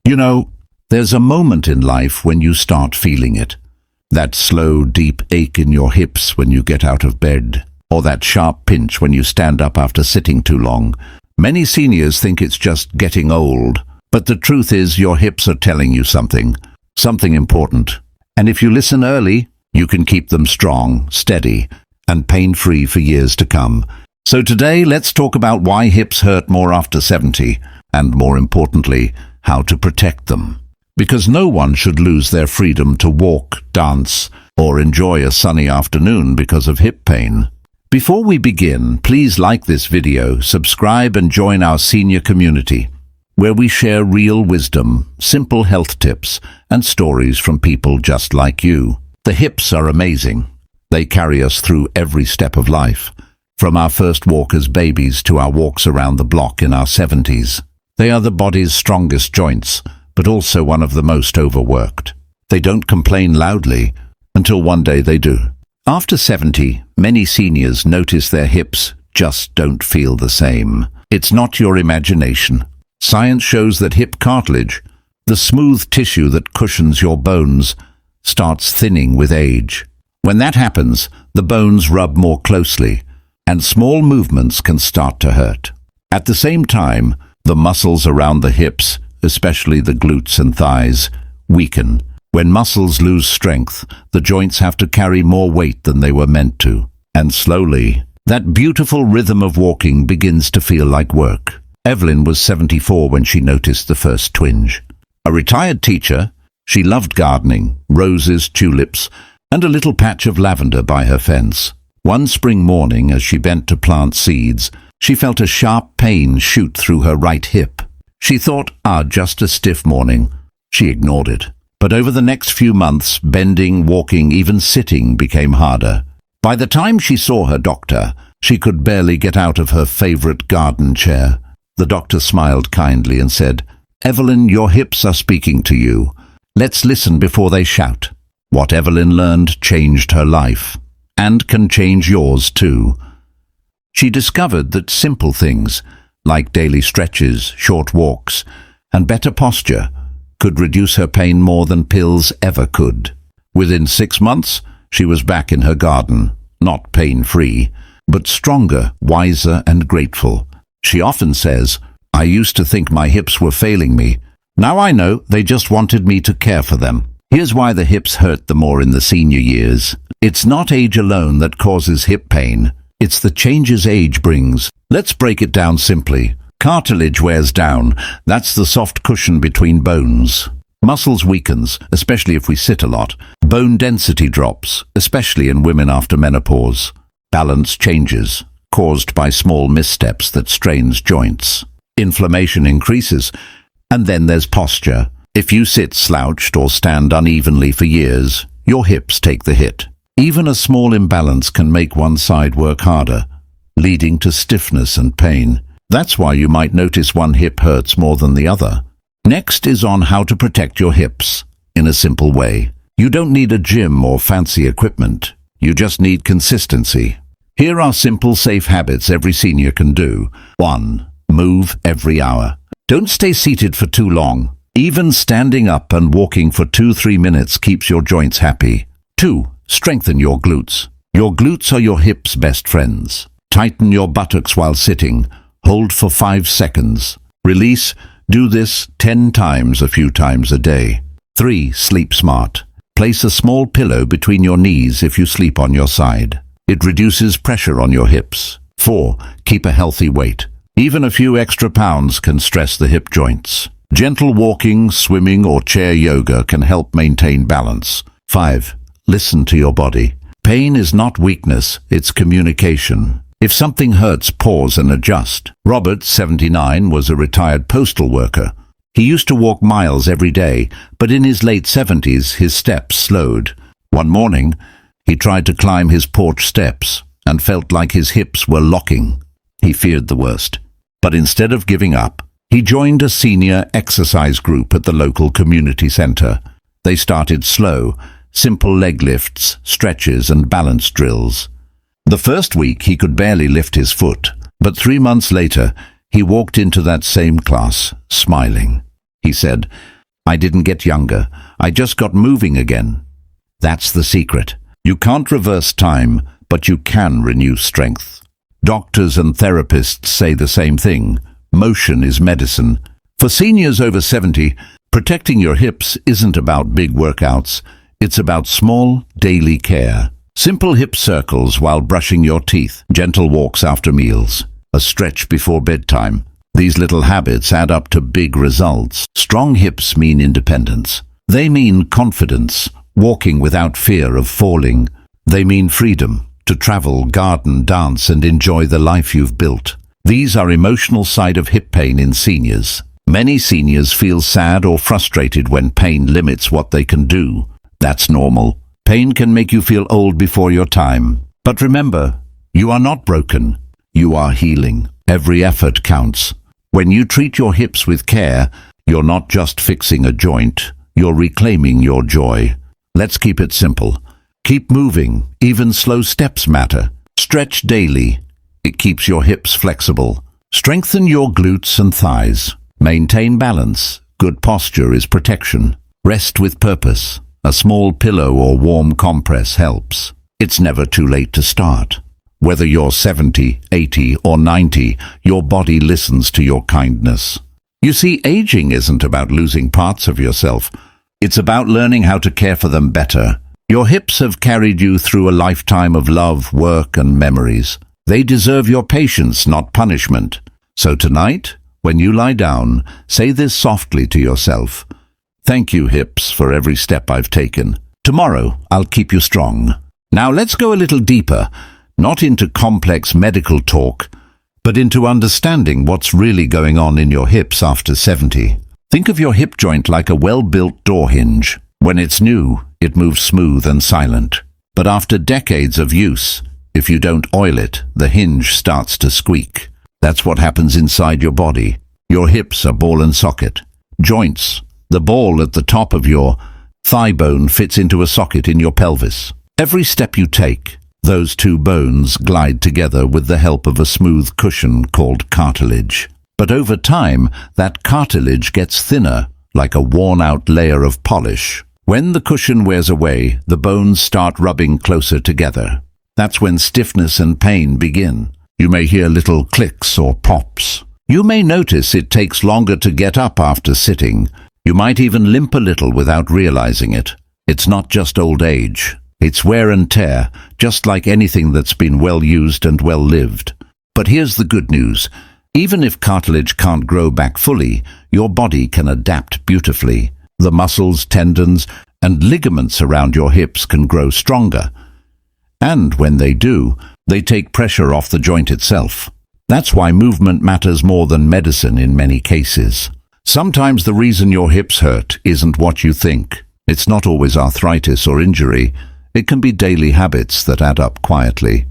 You know, there's a moment in life when you start feeling it. That slow, deep ache in your hips when you get out of bed, or that sharp pinch when you stand up after sitting too long. Many seniors think it's just getting old, but the truth is your hips are telling you something important. And if you listen early, you can keep them strong, steady, and pain-free for years to come. So today, let's talk about why hips hurt more after 70, and more importantly, how to protect them. Because no one should lose their freedom to walk, dance, or enjoy a sunny afternoon because of hip pain. Before we begin, please like this video, subscribe and join our senior community, where we share real wisdom, simple health tips, and stories from people just like you. The hips are amazing. They carry us through every step of life, from our first walk as babies to our walks around the block in our 70s. They are the body's strongest joints, but also one of the most overworked. They don't complain loudly until one day they do. After 70, many seniors notice their hips just don't feel the same. It's not your imagination. Science shows that hip cartilage, the smooth tissue that cushions your bones, starts thinning with age. When that happens, the bones rub more closely, and small movements can start to hurt. At the same time, the muscles around the hips, especially the glutes and thighs, weaken. When muscles lose strength, the joints have to carry more weight than they were meant to. And slowly, that beautiful rhythm of walking begins to feel like work. Evelyn was 74 when she noticed the first twinge. A retired teacher, she loved gardening, roses, tulips, and a little patch of lavender by her fence. One spring morning, as she bent to plant seeds, she felt a sharp pain shoot through her right hip. She thought, just a stiff morning. She ignored it. But over the next few months, bending, walking, even sitting became harder. By the time she saw her doctor, she could barely get out of her favorite garden chair. The doctor smiled kindly and said, "Evelyn, your hips are speaking to you. Let's listen before they shout." What Evelyn learned changed her life, and can change yours too. She discovered that simple things, like daily stretches, short walks, and better posture, could reduce her pain more than pills ever could. Within 6 months, she was back in her garden, not pain-free, but stronger, wiser, and grateful. She often says, "I used to think my hips were failing me. Now I know they just wanted me to care for them." Here's why the hips hurt the more in the senior years. It's not age alone that causes hip pain. It's the changes age brings. Let's break it down simply. Cartilage wears down. That's the soft cushion between bones. Muscles weakens, especially if we sit a lot. Bone density drops, especially in women after menopause. Balance changes, caused by small missteps that strains joints. Inflammation increases. And then there's posture. If you sit slouched or stand unevenly for years, your hips take the hit. Even a small imbalance can make one side work harder, leading to stiffness and pain. That's why you might notice one hip hurts more than the other. Next is on how to protect your hips in a simple way. You don't need a gym or fancy equipment. You just need consistency. Here are simple, safe habits every senior can do. 1. Move every hour. Don't stay seated for too long. Even standing up and walking for 2-3 minutes keeps your joints happy. 2. Strengthen your glutes. Your glutes are your hips' best friends. Tighten your buttocks while sitting. Hold for 5 seconds. Release. Do this 10 times, a few times a day. 3. Sleep smart. Place a small pillow between your knees if you sleep on your side. It reduces pressure on your hips. 4. Keep a healthy weight. Even a few extra pounds can stress the hip joints. Gentle walking, swimming, or chair yoga can help maintain balance. 5. Listen to your body. Pain is not weakness, it's communication. If something hurts, pause and adjust. Robert, 79, was a retired postal worker. He used to walk miles every day, but in his late 70s, his steps slowed. One morning, he tried to climb his porch steps and felt like his hips were locking. He feared the worst. But instead of giving up, he joined a senior exercise group at the local community center. They started slow, simple leg lifts, stretches, and balance drills. The first week he could barely lift his foot, but 3 months later he walked into that same class, smiling. He said, I didn't get younger. I just got moving again. That's the secret. You can't reverse time, but you can renew strength. Doctors and therapists say the same thing. Motion is medicine. For seniors over 70, protecting your hips isn't about big workouts. It's about small, daily care. Simple hip circles while brushing your teeth, gentle walks after meals, a stretch before bedtime. These little habits add up to big results. Strong hips mean independence. They mean confidence, walking without fear of falling. They mean freedom, to travel, garden, dance, and enjoy the life you've built. These are emotional side of hip pain in seniors. Many seniors feel sad or frustrated when pain limits what they can do. That's normal. Pain can make you feel old before your time. But remember, you are not broken. You are healing. Every effort counts. When you treat your hips with care, you're not just fixing a joint, you're reclaiming your joy. Let's keep it simple. Keep moving. Even slow steps matter. Stretch daily. It keeps your hips flexible. Strengthen your glutes and thighs. Maintain balance. Good posture is protection. Rest with purpose. A small pillow or warm compress helps. It's never too late to start. Whether you're 70, 80, or 90, your body listens to your kindness. You see, aging isn't about losing parts of yourself. It's about learning how to care for them better. Your hips have carried you through a lifetime of love, work, and memories. They deserve your patience, not punishment. So tonight, when you lie down, say this softly to yourself. Thank you, hips, for every step I've taken. Tomorrow, I'll keep you strong. Now let's go a little deeper, not into complex medical talk, but into understanding what's really going on in your hips after 70. Think of your hip joint like a well-built door hinge. When it's new, it moves smooth and silent. But after decades of use, if you don't oil it, the hinge starts to squeak. That's what happens inside your body. Your hips are ball and socket. Joints. The ball at the top of your thigh bone fits into a socket in your pelvis. Every step you take, those two bones glide together with the help of a smooth cushion called cartilage. But over time, that cartilage gets thinner, like a worn-out layer of polish. When the cushion wears away, the bones start rubbing closer together. That's when stiffness and pain begin. You may hear little clicks or pops. You may notice it takes longer to get up after sitting. You might even limp a little without realizing it. It's not just old age. It's wear and tear, just like anything that's been well used and well lived. But here's the good news. Even if cartilage can't grow back fully, your body can adapt beautifully. The muscles, tendons, and ligaments around your hips can grow stronger. And when they do, they take pressure off the joint itself. That's why movement matters more than medicine in many cases. Sometimes the reason your hips hurt isn't what you think. It's not always arthritis or injury. It can be daily habits that add up quietly.